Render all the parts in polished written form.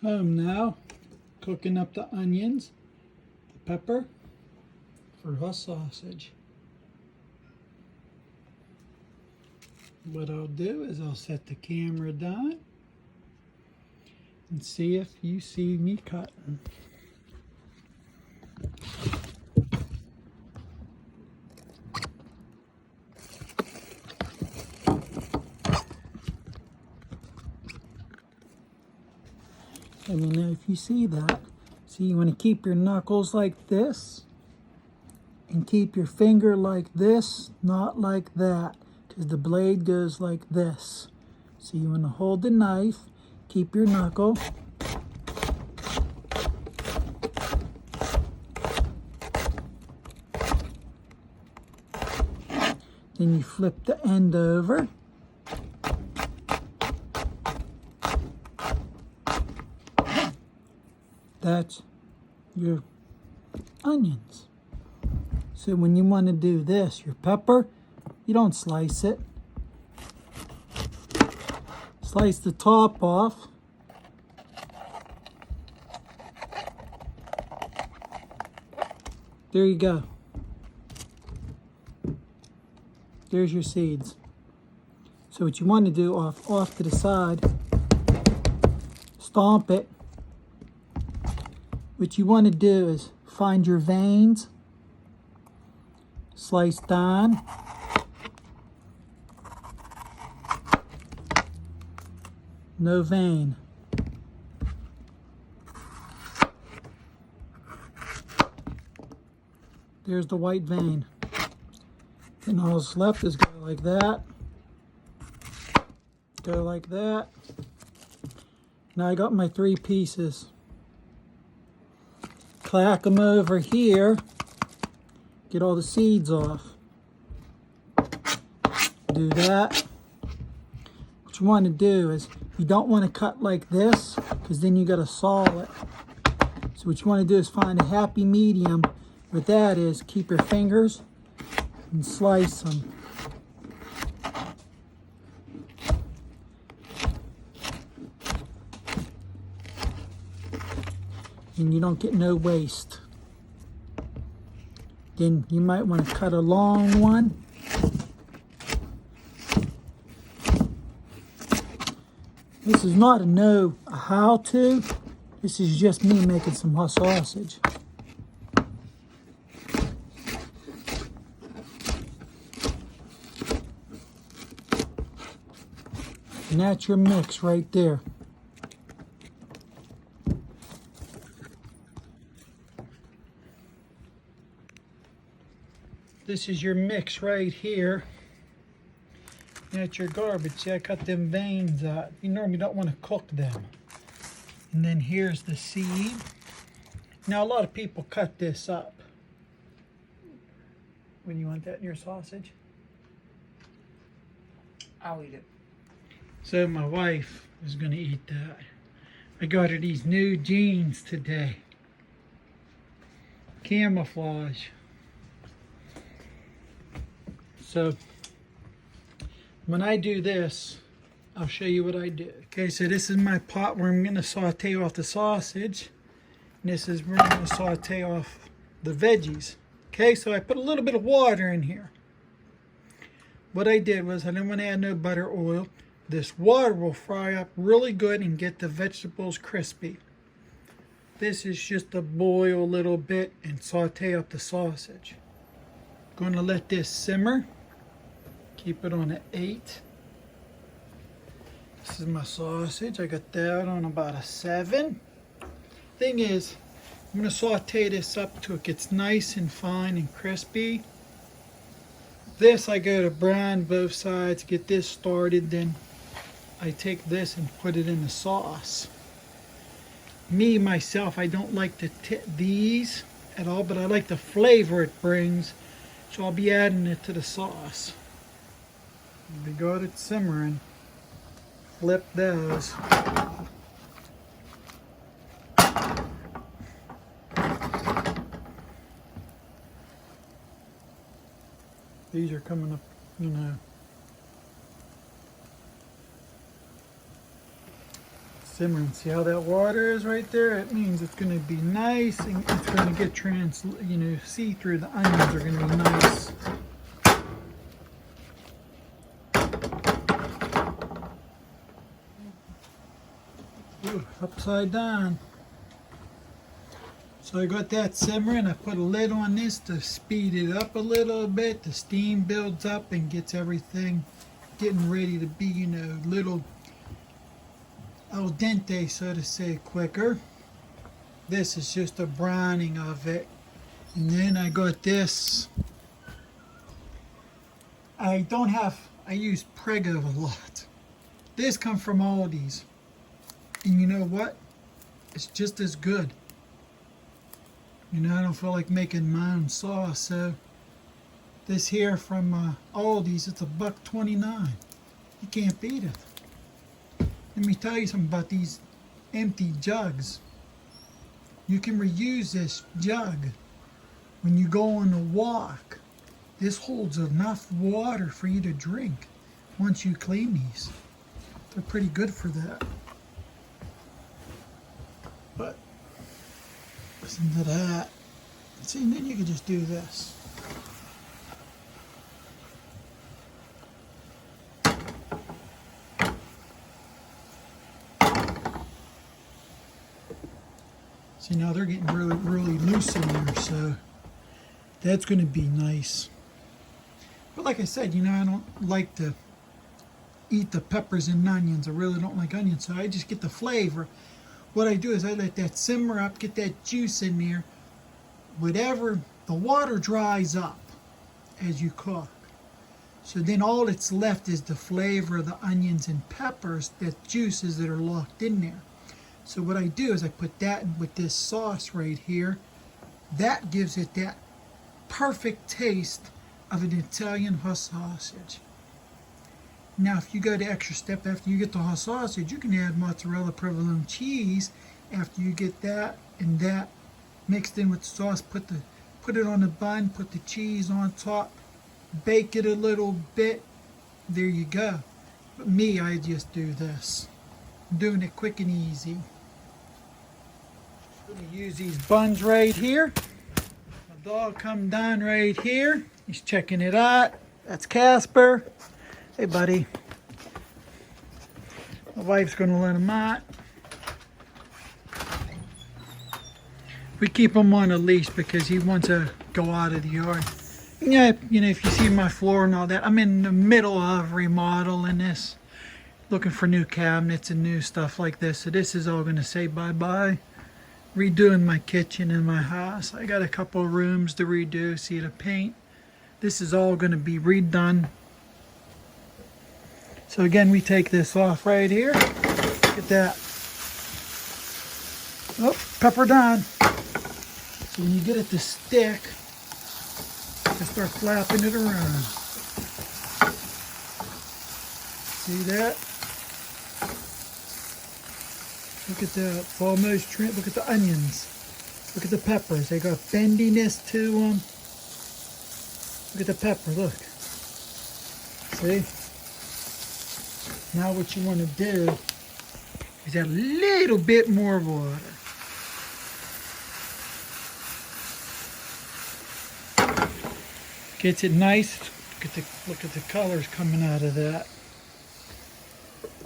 Home now, cooking up the onions, the pepper for our sausage. What I'll do is I'll set the camera down and see if you see me cutting. Let me know if you see that. See, you want to keep your knuckles like this and keep your finger like this, not like that, because the blade goes like this. So you want to hold the knife, keep your knuckle. Then you flip the end over. That's your onions. So when you want to do this, your pepper, you don't slice it. Slice the top off. There you go. There's your seeds. So what you want to do off to the side, stomp it. What you want to do is find your veins, slice down, no vein. There's the white vein. And all that's left is go like that, go like that. Now I got my 3 pieces. Clack them over here, get all the seeds off. Do that. What you want to do is, you don't want to cut like this, because then you got to saw it. So what you want to do is find a happy medium. What that is, keep your fingers and slice them. And you don't get no waste. Then you might want to cut a long one. This is not a how-to. This is just me making some hot sausage. And that's your mix right there. This is your mix right here. That's your garbage. See, I cut them veins out. You normally don't want to cook them. And then here's the seed. Now a lot of people cut this up. When you want that in your sausage? I'll eat it. So my wife is going to eat that. I got her these new jeans today. Camouflage. So when I do this, I'll show you what I do. Okay, so this is my pot where I'm going to saute off the sausage. And this is where I'm going to saute off the veggies. Okay, so I put a little bit of water in here. What I did was I didn't want to add no butter or oil. This water will fry up really good and get the vegetables crispy. This is just to boil a little bit and saute up the sausage. Going to let this simmer. Keep it on an 8. This is my sausage. I got that on about a 7. Thing is, I'm going to saute this up till it gets nice and fine and crispy. This I go to brown both sides, get this started, then I take this and put it in the sauce. Me, myself, I don't like these at all, but I like the flavor it brings, so I'll be adding it to the sauce. We got it simmering. Flip those. These are coming up, you know. simmering. See how that water is right there? It means it's going to be nice and it's going to get see through. The onions are going to be nice. Ooh, upside down. So I got that simmering. I put a lid on this to speed it up a little bit. The steam builds up and gets everything getting ready to be, little al dente, so to say, quicker. This is just a browning of it. And then I got this. I use Prego a lot. This comes from Aldi's. And you know what? It's just as good. I don't feel like making my own sauce, so this here from Aldi's, it's $1.29. You can't beat it. Let me tell you something about these empty jugs. You can reuse this jug when you go on a walk. This holds enough water for you to drink once you clean these. They're pretty good for that. But listen to that. See, and then you can just do this. See, now they're getting really, really loose in there, so that's going to be nice. But like I said, I don't like to eat the peppers and onions. I really don't like onions, so I just get the flavor. What I do is I let that simmer up, get that juice in there. Whatever, the water dries up as you cook. So then all that's left is the flavor of the onions and peppers, the juices that are locked in there. So what I do is I put that with this sauce right here. That gives it that perfect taste of an Italian hot sausage. Now, if you go the extra step after you get the hot sausage, you can add mozzarella provolone cheese after you get that and that mixed in with the sauce. Put it on the bun, put the cheese on top, bake it a little bit. There you go. But me, I just do this. I'm doing it quick and easy. I'm going to use these buns right here. My dog come down right here. He's checking it out. That's Casper. Hey, buddy. My wife's going to let him out. We keep him on a leash because he wants to go out of the yard. Yeah, if you see my floor and all that, I'm in the middle of remodeling this, looking for new cabinets and new stuff like this. So this is all going to say bye-bye. Redoing my kitchen in my house. I got a couple of rooms to redo. See the paint. This is all going to be redone. So again, we take this off right here. Look at that. Oh, pepper done. So when you get it to stick, just start flapping it around. See that? Look at that. It's almost trimmed. Look at the onions. Look at the peppers. They got bendiness to them. Look at the pepper. Look. See? Now what you want to do is add a little bit more water. Gets it nice. Look at the colors coming out of that.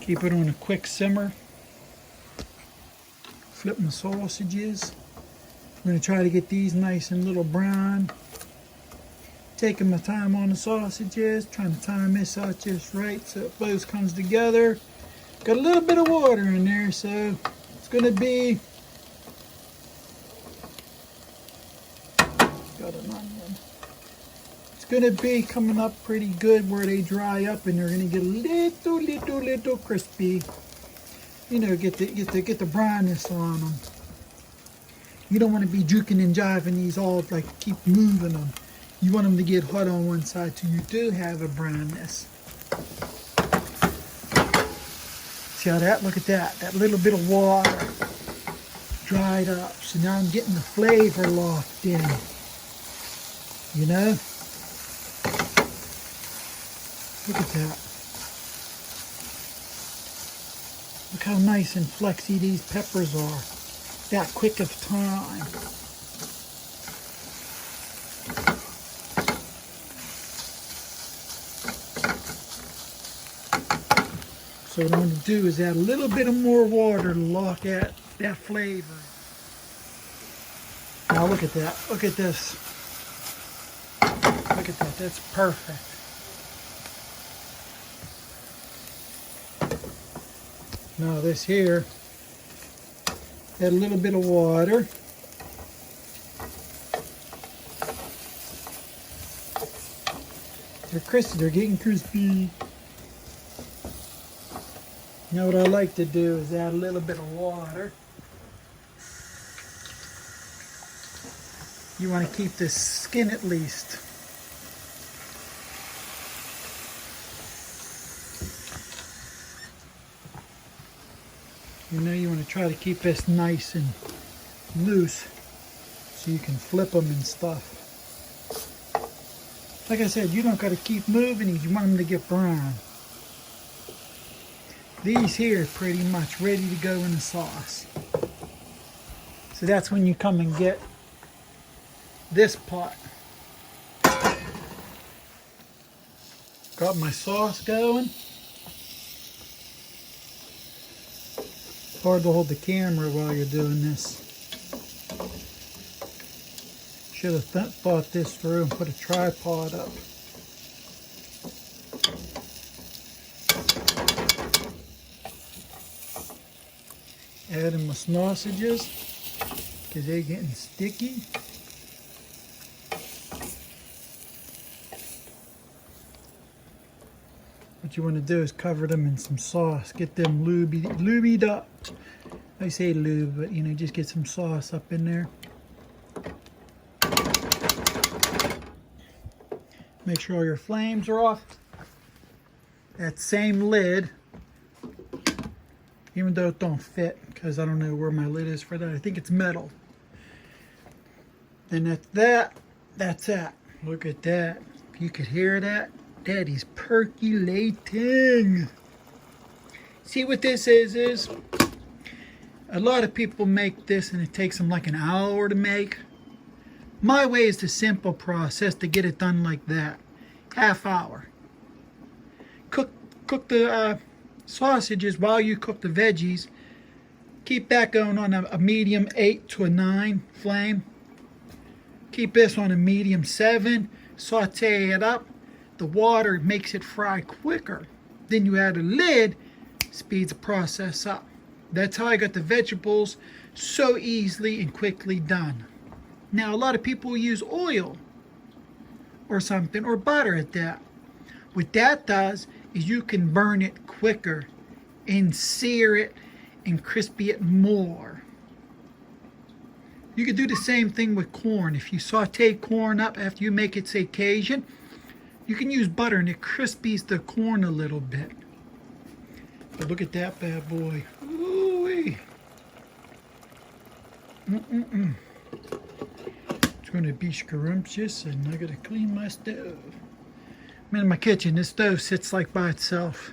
Keep it on a quick simmer. Flip my sausages. I'm going to try to get these nice and little brown. Taking my time on the sausages, trying to time this out just right so it both comes together. Got a little bit of water in there, so it's going to be, got an onion. It's going to be coming up pretty good where they dry up and they're going to get a little crispy. Get the brownness on them. You don't want to be juking and jiving these all, like keep moving them. You want them to get hot on one side so you do have a brownness. See how that? Look at that. That little bit of water dried up. So now I'm getting the flavor locked in. Look at that. Look how nice and flexy these peppers are. That quick of time. So what I'm going to do is add a little bit of more water to lock at that flavor. Now look at that. Look at this. Look at that. That's perfect. Now this here, add a little bit of water. They're crispy. They're getting crispy. Now what I like to do is add a little bit of water. You want to keep this skin at least. You know, you want to try to keep this nice and loose so you can flip them and stuff. Like I said, you don't got to keep moving these. You want them to get brown. These here are pretty much ready to go in the sauce. So that's when you come and get this pot. Got my sauce going. Hard to hold the camera while you're doing this. Should have thought this through and put a tripod up. Adding my sausages because they're getting sticky. What you want to do is cover them in some sauce. Get them lubied up. I say lube, but you know, just get some sauce up in there. Make sure all your flames are off. That same lid, even though it don't fit, because I don't know where my lid is for that. I think it's metal. And that's that. Look at that. If you could hear that, that is percolating. See what this is a lot of people make this and it takes them like an hour to make. My way is the simple process to get it done like that. Half hour. Cook the sausages while you cook the veggies. Keep that going on a medium 8 to a 9 flame. Keep this on a medium 7. Saute it up. The water makes it fry quicker. Then you add a lid, speeds the process up. That's how I got the vegetables so easily and quickly done. Now a lot of people use oil or something, or butter at that. What that does is you can burn it quicker and sear it and crispy it more. You could do the same thing with corn. If you saute corn up after you make it, say, Cajun, you can use butter and it crispies the corn a little bit. But look at that bad boy. Ooh-wee. It's going to be scrumptious, and I got to clean my stove. I'm in my kitchen. This stove sits like by itself.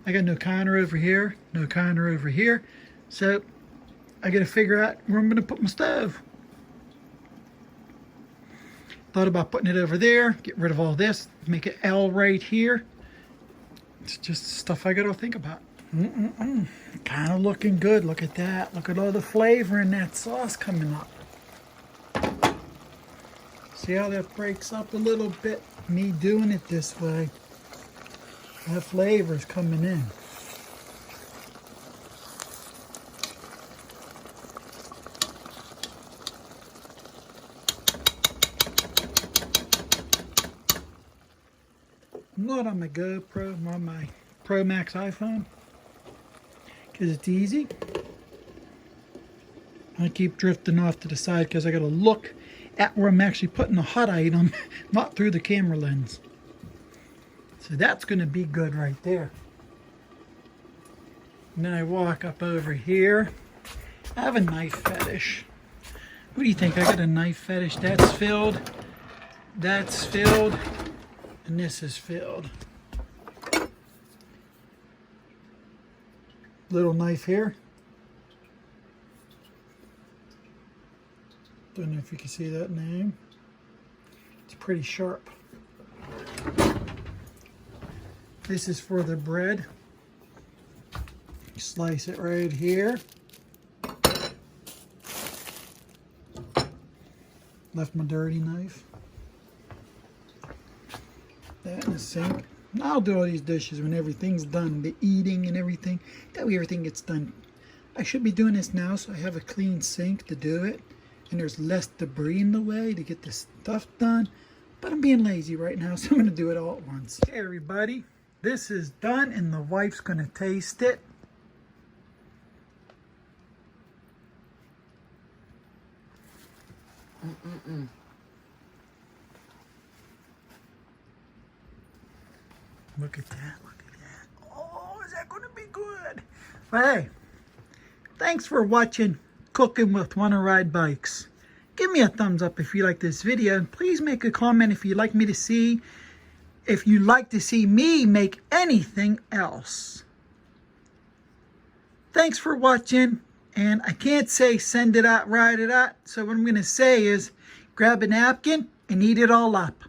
I got no counter over here, no counter over here. So I got to figure out where I'm going to put my stove. Thought about putting it over there, get rid of all this, make an L right here. It's just stuff I got to think about. Kind of looking good. Look at that. Look at all the flavor in that sauce coming up. See how that breaks up a little bit? Me doing it this way. That flavor is coming in. I'm not on my GoPro, I'm on my Pro Max iPhone because it's easy. I keep drifting off to the side because I got to look at where I'm actually putting the hot item, not through the camera lens. So that's going to be good right there. And then I walk up over here. I have a knife fetish. What do you think? I got a knife fetish. That's filled, and this is filled. Little knife here. Don't know if you can see that name. It's pretty sharp. This is for the bread. Slice it right here. Left my dirty knife. That in the sink. I'll do all these dishes when everything's done. The eating and everything. That way everything gets done. I should be doing this now so I have a clean sink to do it. And there's less debris in the way to get this stuff done. But I'm being lazy right now, so I'm going to do it all at once. Hey everybody, this is done and the wife's going to taste it. Look at that, look at that. Oh, is that going to be good? But hey, thanks for watching Cooking with Wanna Ride Bikes. Give me a thumbs up if you like this video, and please make a comment if you'd like me to see, if you'd like to see me make anything else. Thanks for watching, and I can't say send it out, ride it out, so what I'm going to say is grab a napkin and eat it all up.